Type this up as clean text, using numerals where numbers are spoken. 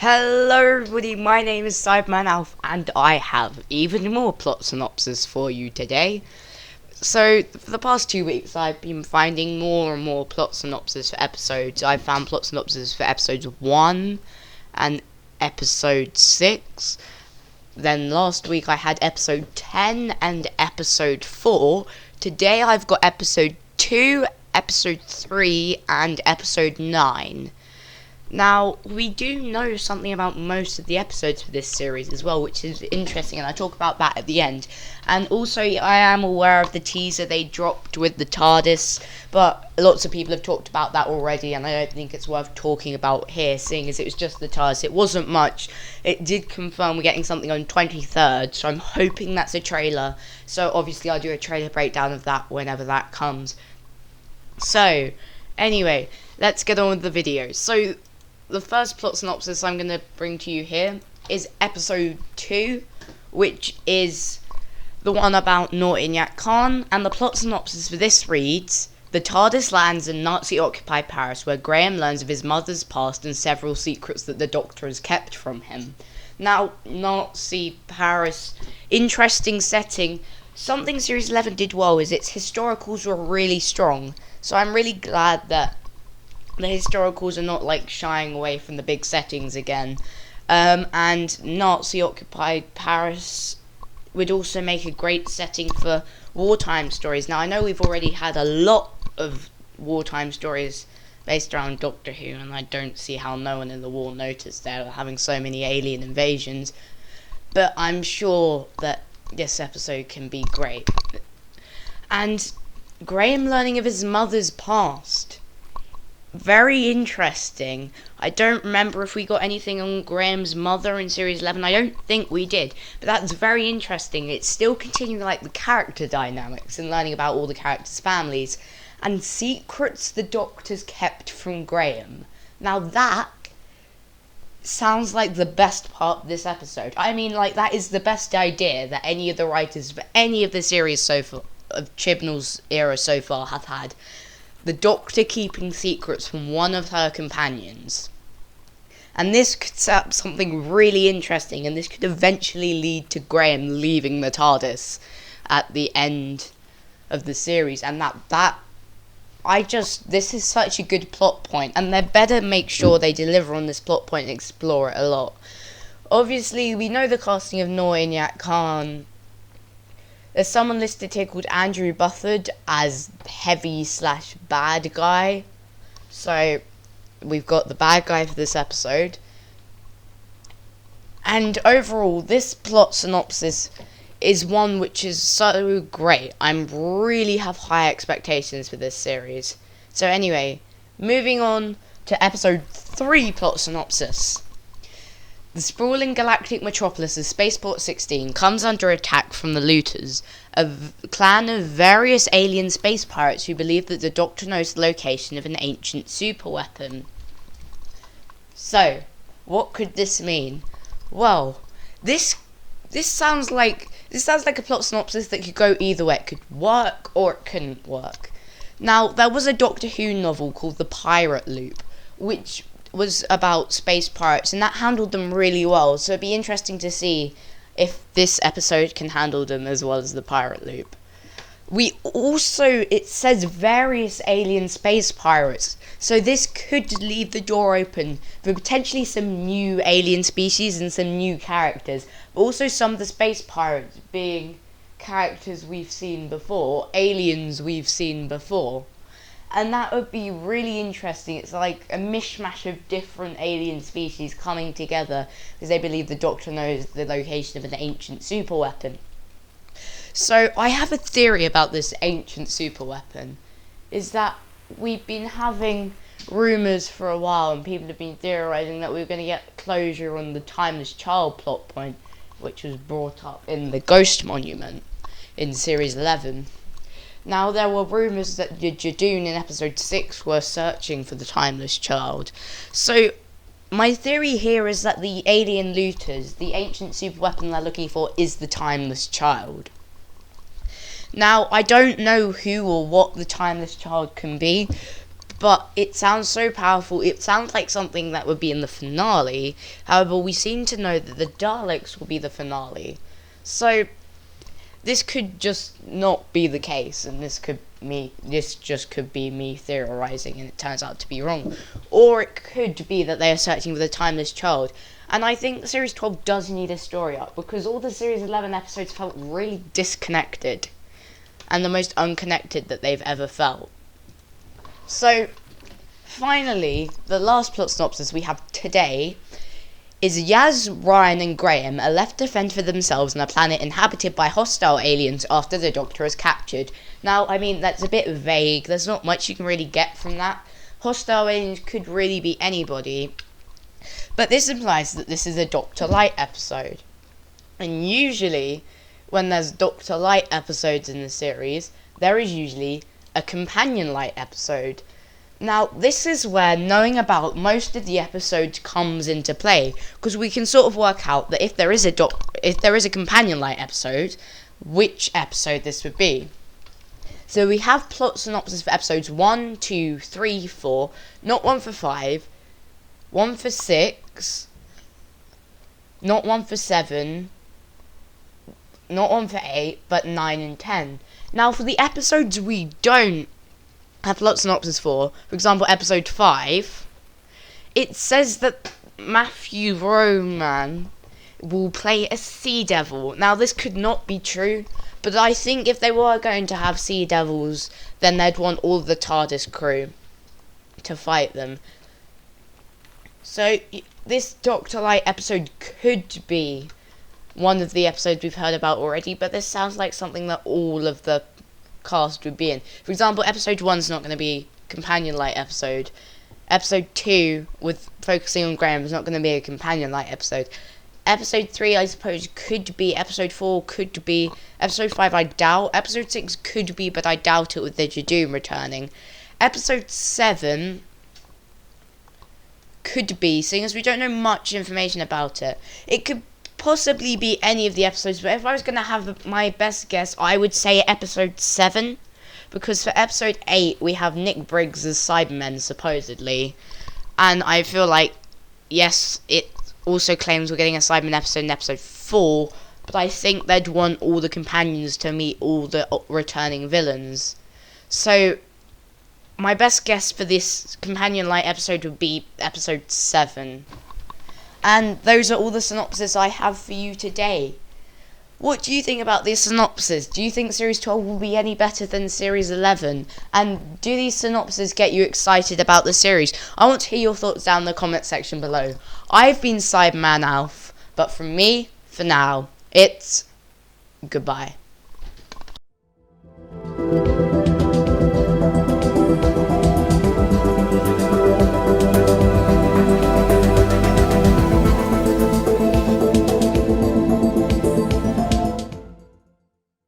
Hello everybody, my name is Cybermanalf and I have even more plot synopsis for you today. So, for the past 2 weeks I've been finding more and more plot synopsis for episodes. I've found plot synopsis for episodes 1 and episode 6. Then last week I had episode 10 and episode 4. Today I've got episode 2, episode 3 and episode 9. Now, we do know something about most of the episodes for this series as well, which is interesting, and I talk about that at the end. And also, I am aware of the teaser they dropped with the TARDIS, but lots of people have talked about that already, and I don't think it's worth talking about here, seeing as it was just the TARDIS. It wasn't much. It did confirm we're getting something on 23rd, so I'm hoping that's a trailer. So, obviously, I'll do a trailer breakdown of that whenever that comes. So, anyway, let's get on with the video. So, the first plot synopsis I'm going to bring to you here is episode 2, which is the one about Norinyak Khan, and the plot synopsis for this reads: the TARDIS lands in Nazi-occupied Paris, where Graham learns of his mother's past and several secrets that the Doctor has kept from him. Now, Nazi Paris, interesting setting. Something Series 11 did well is its historicals were really strong, so I'm really glad that the historicals are not like shying away from the big settings again. And Nazi-occupied Paris would also make a great setting for wartime stories. Now, I know we've already had a lot of wartime stories based around Doctor Who, and I don't see how no one in the war noticed they're having so many alien invasions, but I'm sure that this episode can be great. And Graham learning of his mother's past, very interesting. I don't remember if we got anything on Graham's mother in Series 11. I don't think we did, but that's very interesting. It's still continuing like the character dynamics and learning about all the characters' families and secrets the Doctor's kept from Graham. Now that sounds like the best part of this episode. I mean, like, that is the best idea that any of the writers for any of the series so far, of Chibnall's era so far, have had. The Doctor keeping secrets from one of her companions. And this could set up something really interesting, and this could eventually lead to Graham leaving the TARDIS at the end of the series. And this is such a good plot point, and they better make sure they deliver on this plot point and explore it a lot. Obviously, we know the casting of Norinyak Khan. There's someone listed here called Andrew Bufford as heavy/bad guy. So, we've got the bad guy for this episode. And overall, this plot synopsis is one which is so great. I really have high expectations for this series. So anyway, moving on to episode 3 plot synopsis. The sprawling galactic metropolis of Spaceport 16 comes under attack from the Looters, a clan of various alien space pirates who believe that the Doctor knows the location of an ancient superweapon. So, what could this mean? Well, this sounds like a plot synopsis that could go either way. It could work or it couldn't work. Now, there was a Doctor Who novel called The Pirate Loop, which was about space pirates, and that handled them really well, so it'd be interesting to see if this episode can handle them as well as the Pirate Loop. It says various alien space pirates, so this could leave the door open for potentially some new alien species and some new characters, but also some of the space pirates being characters we've seen before, aliens we've seen before. And that would be really interesting. It's like a mishmash of different alien species coming together because they believe the Doctor knows the location of an ancient superweapon. So I have a theory about this ancient superweapon. Is that we've been having rumours for a while, and people have been theorising that we're going to get closure on the Timeless Child plot point, which was brought up in the Ghost Monument in Series 11. Now, there were rumours that the Jadoon in episode 6 were searching for the Timeless Child. So, my theory here is that the alien looters, the ancient superweapon they're looking for, is the Timeless Child. Now, I don't know who or what the Timeless Child can be, but it sounds so powerful. It sounds like something that would be in the finale. However, we seem to know that the Daleks will be the finale. So this could just not be the case, and this just could be me theorizing, and it turns out to be wrong. Or it could be that they are searching for the timeless child. And I think Series 12 does need a story arc, because all the Series 11 episodes felt really disconnected, and the most unconnected that they've ever felt. So, finally, the last plot synopsis we have today is Yaz, Ryan and Graham are left to fend for themselves on a planet inhabited by hostile aliens after the Doctor is captured. Now, I mean, that's a bit vague. There's not much you can really get from that. Hostile aliens could really be anybody. But this implies that this is a Dr. Light episode. And usually, when there's Dr. Light episodes in the series, there is usually a companion Light episode. Now, this is where knowing about most of the episodes comes into play, because we can sort of work out that if there is a companion Light episode, which episode this would be. So we have plot synopsis for episodes 1, 2, 3, 4, not 1 for 5, 1 for 6, not 1 for 7, not 1 for 8, but 9 and 10. Now, for the episodes we don't have plot synopsis for example, episode 5, it says that Matthew Roman will play a Sea Devil. Now, this could not be true, but I think if they were going to have Sea Devils, then they'd want all the TARDIS crew to fight them. So, this Dr. Light episode could be one of the episodes we've heard about already, but this sounds like something that all of the cast would be in. For example, episode 1's not going to be companion Light episode. Episode 2, with focusing on Graham, is not going to be a companion Light episode. Episode 3, I suppose, could be. Episode 4 could be. Episode 5, I doubt. Episode 6 could be, but I doubt it with the Jadoom returning. Episode 7 could be, seeing as we don't know much information about it. It could possibly be any of the episodes, but if I was going to have my best guess, I would say episode 7, because for episode 8 we have Nick Briggs as Cybermen, supposedly, and I feel like, yes, it also claims we're getting a Cyberman episode in episode 4, but I think they'd want all the companions to meet all the returning villains. So my best guess for this companion Light episode would be episode 7. And those are all the synopses I have for you today. What do you think about this synopsis? Do you think Series 12 will be any better than Series 11? And do these synopses get you excited about the series? I want to hear your thoughts down in the comment section below. I've been Cybermanalf, but from me, for now, it's goodbye.